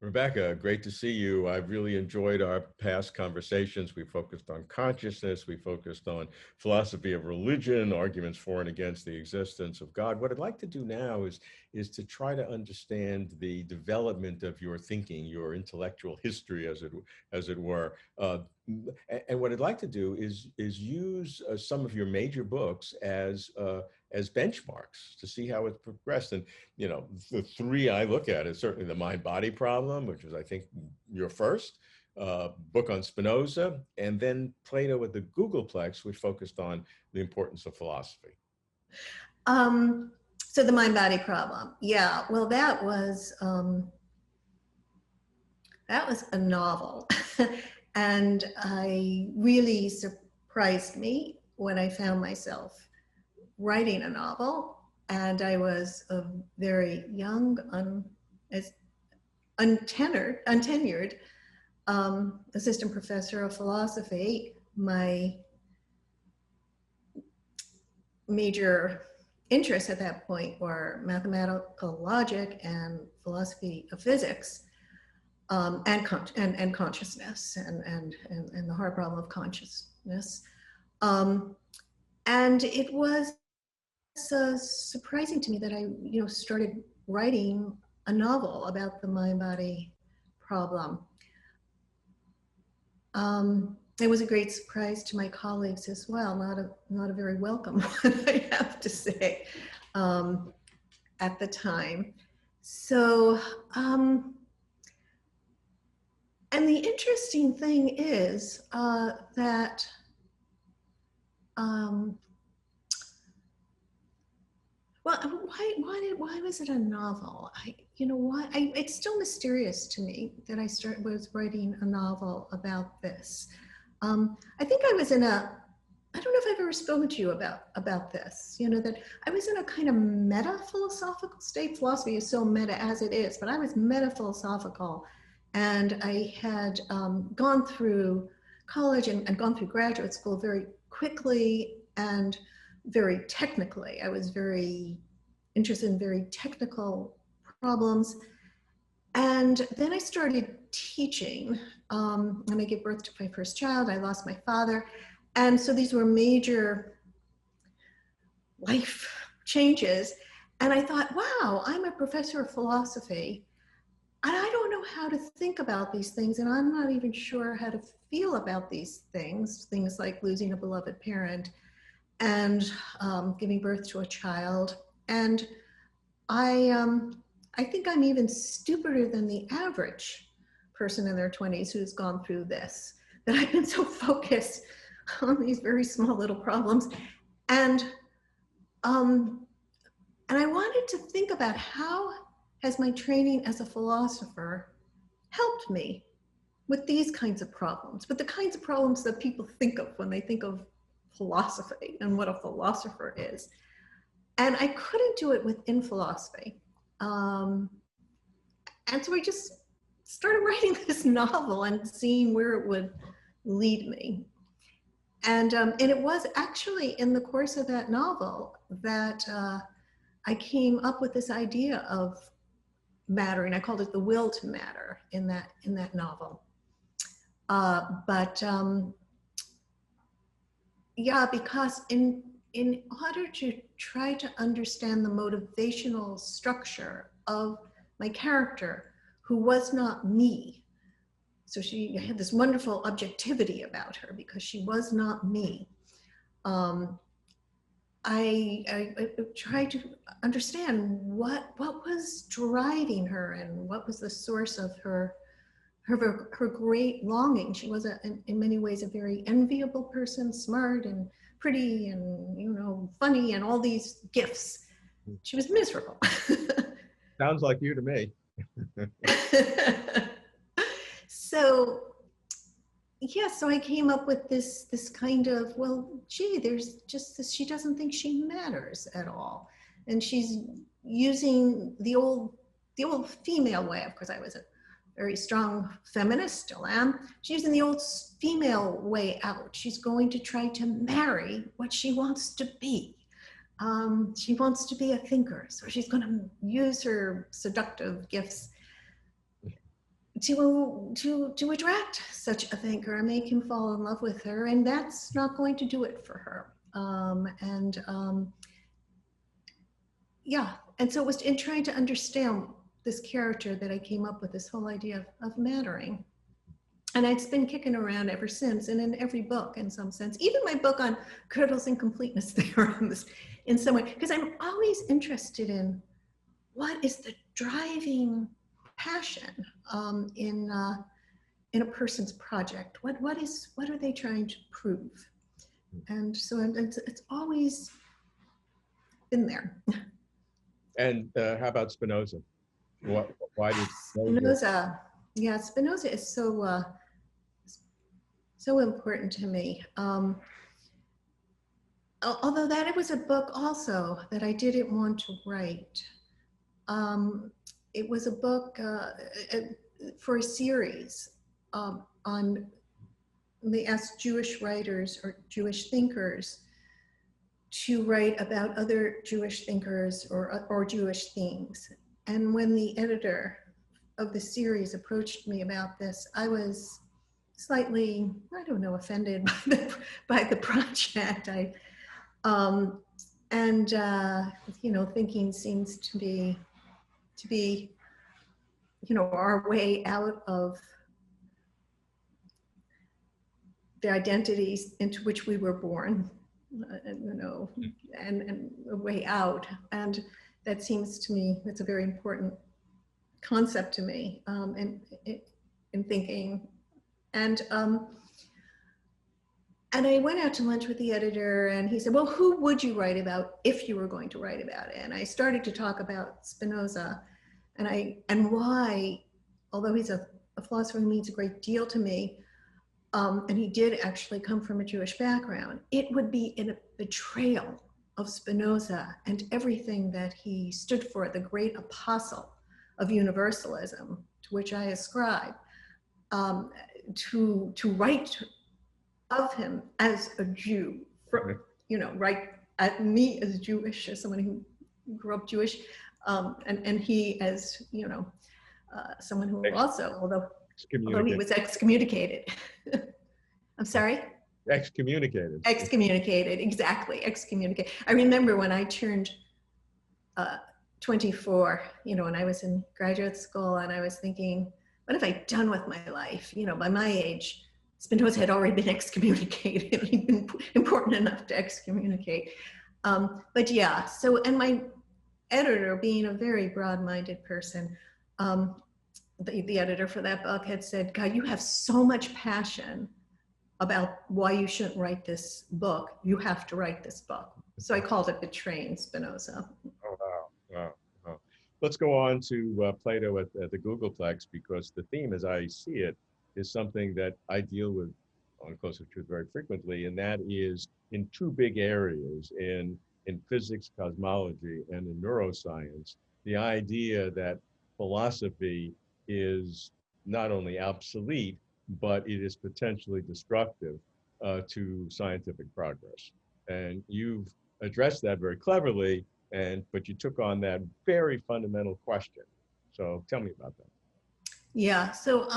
Rebecca, great to see you. I've really enjoyed our past conversations. We focused on consciousness, we focused on philosophy of religion, arguments for and against the existence of God. What I'd like to do now is to try to understand the development of your thinking, your intellectual history, as it were. And what I'd like to do is use some of your major books as benchmarks to see how it's progressed. And you know, the three I look at is certainly the mind-body problem, which was, I think, your first book on Spinoza, and then Plato with the Googleplex, which focused on the importance of philosophy. So the mind-body problem, yeah. Well, that was a novel, and I really surprised me when I found myself writing a novel. And I was a very young, untenured assistant professor of philosophy. My major interests at that point were mathematical logic and philosophy of physics, and consciousness and the hard problem of consciousness. And it was surprising to me that I, started writing a novel about the mind-body problem. It was a great surprise to my colleagues as well. Not a very welcome one, I have to say, at the time. So, and the interesting thing is that well, why was it a novel? It's still mysterious to me that I was writing a novel about this. I think I was I don't know if I've ever spoken to you about this, that I was in a kind of meta-philosophical state. Philosophy is so meta as it is, but I was meta-philosophical, and I had gone through college and gone through graduate school very quickly and very technically. I was very interested in very technical problems. And then I started teaching. When I gave birth to my first child, I lost my father. And so these were major life changes. And I thought, wow, I'm a professor of philosophy, and I don't know how to think about these things. And I'm not even sure how to feel about these things like losing a beloved parent and giving birth to a child. And I think I'm even stupider than the average person in their 20s who's gone through this, that I've been so focused on these very small little problems. And I wanted to think about how has my training as a philosopher helped me with these kinds of problems, with the kinds of problems that people think of when they think of philosophy and what a philosopher is. And I couldn't do it within philosophy. And so I just started writing this novel and seeing where it would lead me. And it was actually in the course of that novel that I came up with this idea of matter, and I called it the will to matter in that novel. Yeah, because in order to try to understand the motivational structure of my character, who was not me, so she had this wonderful objectivity about her because she was not me. I tried to understand what was driving her and what was the source of her great longing. She was in many ways a very enviable person, smart and pretty and funny and all these gifts. She was miserable. Sounds like you to me. So yeah, so I came up with this kind of, well, gee, there's just this, she doesn't think she matters at all, and she's using the old female way. Of course, I was a very strong feminist, still am. She's using the old female way out. She's going to try to marry what she wants to be. She wants to be a thinker, so she's going to use her seductive gifts. to attract such a thinker and make him fall in love with her, and that's not going to do it for her. Yeah, and so it was in trying to understand this character that I came up with this whole idea of mattering. And it's been kicking around ever since, and in every book in some sense. Even my book on Gödel's incompleteness theorems in some way, because I'm always interested in what is the driving passion in a person's project. What are they trying to prove? And so it's always been there. And how about Spinoza? Why did Spinoza? Yeah, Spinoza is so important to me. Although that it was a book also that I didn't want to write. It was a book for a series on, they asked Jewish writers or Jewish thinkers to write about other Jewish thinkers or Jewish themes. And when the editor of the series approached me about this, I was slightly, I don't know, offended by the project. You know, thinking seems to be, you know, our way out of the identities into which we were born, you know, and a way out. And that seems to me, that's a very important concept to me in thinking. And I went out to lunch with the editor, and he said, well, who would you write about if you were going to write about it? And I started to talk about Spinoza and why, although he's a philosopher who means a great deal to me, and he did actually come from a Jewish background, it would be in a betrayal of Spinoza and everything that he stood for, the great apostle of universalism, to which I ascribe, to write of him as a Jew, you know, write at me as Jewish, as someone who grew up Jewish, and he as, you know, someone who also, although he was excommunicated. I'm sorry? Excommunicated. Excommunicated, exactly, excommunicated. I remember when I turned 24, you know, when I was in graduate school, and I was thinking, what have I done with my life? You know, by my age, Spinoza had already been excommunicated. He'd been important enough to excommunicate. But yeah, so, and my editor, being a very broad-minded person, the editor for that book had said, God, you have so much passion about why you shouldn't write this book. You have to write this book. So I called it Betraying Spinoza. Oh, wow. Let's go on to Plato at the Googleplex, because the theme, as I see it, is something that I deal with on Closer Truth very frequently, and that is in two big areas, in physics, cosmology, and in neuroscience, the idea that philosophy is not only obsolete, but it is potentially destructive to scientific progress. And you've addressed that very cleverly, but you took on that very fundamental question. So tell me about that. Yeah, so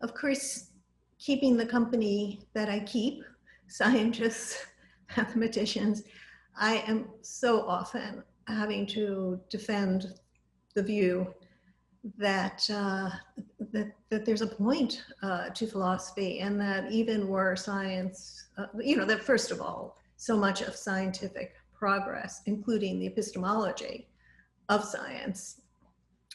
of course, keeping the company that I keep, scientists, mathematicians, I am so often having to defend the view that that there's a point to philosophy, and that even were science, you know, that first of all, so much of scientific progress, including the epistemology of science,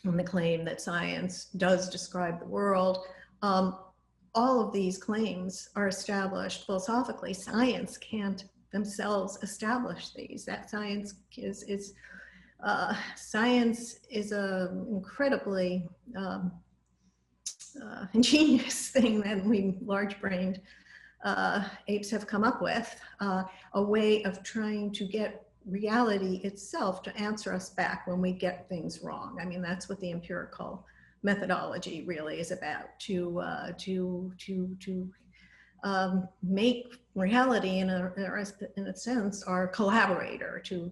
and the claim that science does describe the world, all of these claims are established philosophically. Science can't themselves establish these. That science is science is an incredibly ingenious thing that we large-brained apes have come up with, a way of trying to get reality itself to answer us back when we get things wrong. I mean, that's what the empirical methodology really is about, to make reality in a sense our collaborator, to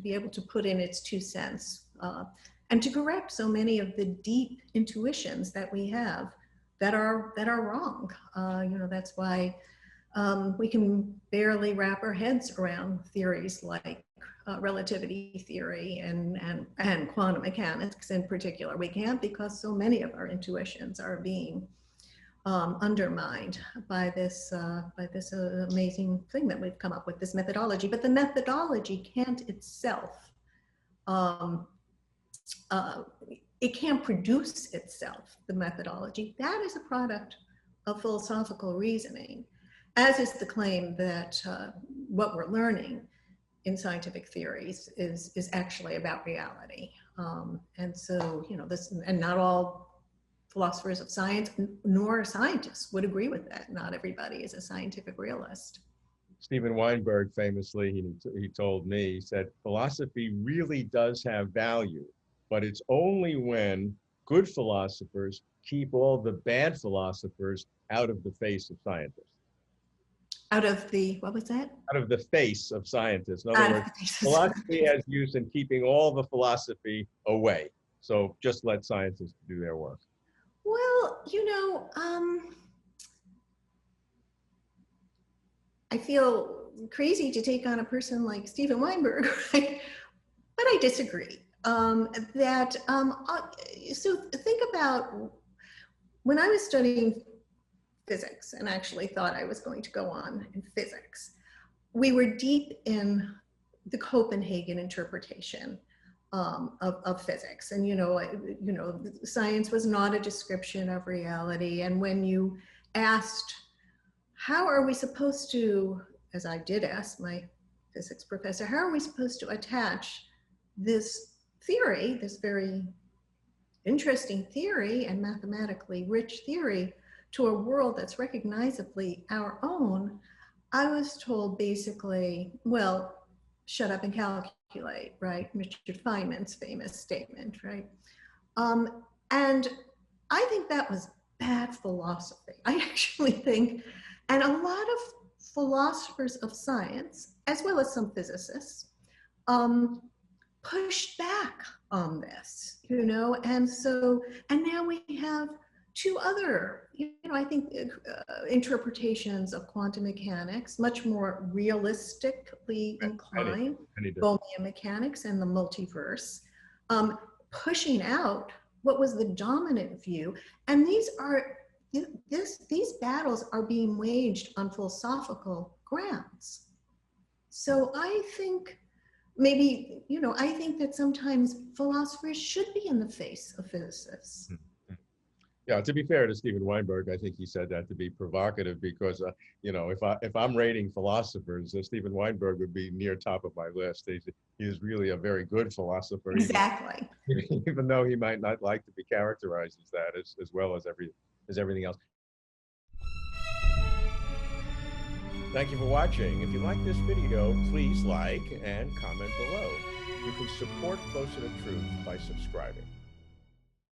be able to put in its 2 cents and to correct so many of the deep intuitions that we have that are wrong. That's why we can barely wrap our heads around theories like relativity theory and quantum mechanics in particular. We can't, because so many of our intuitions are being undermined by this amazing thing that we've come up with, this methodology. But the methodology can't itself, it can't produce itself, the methodology. That is a product of philosophical reasoning, as is the claim that what we're learning in scientific theories is actually about reality. And so, and not all philosophers of science nor scientists would agree with that. Not everybody is a scientific realist. Stephen Weinberg famously, he told me, he said, philosophy really does have value, but it's only when good philosophers keep all the bad philosophers out of the face of scientists. Out of the, what was that? Out of the face of scientists. In other words, philosophy has use in keeping all the philosophy away. So just let scientists do their work. Well, I feel crazy to take on a person like Stephen Weinberg, right? But I disagree. So think about when I was studying physics and actually thought I was going to go on in physics, we were deep in the Copenhagen interpretation of physics. And, science was not a description of reality. And when you asked, how are we supposed to, as I did ask my physics professor, how are we supposed to attach this theory, this very interesting theory and mathematically rich theory, to a world that's recognizably our own, I was told basically, well, shut up and calculate, right? Richard Feynman's famous statement, right? And I think that was bad philosophy. I actually think, and a lot of philosophers of science, as well as some physicists, pushed back on this, and now we have two other, I think, interpretations of quantum mechanics, much more realistically inclined, Bohmian mechanics and the multiverse, pushing out what was the dominant view. And these battles are being waged on philosophical grounds. So I think maybe, I think that sometimes philosophers should be in the face of physicists. Yeah, to be fair to Stephen Weinberg, I think he said that to be provocative because, if I'm rating philosophers, Stephen Weinberg would be near top of my list. He's really a very good philosopher. Exactly. Even though he might not like to be characterized as that, as well as everything else. Thank you for watching. If you like this video, please like and comment below. You can support Closer to Truth by subscribing.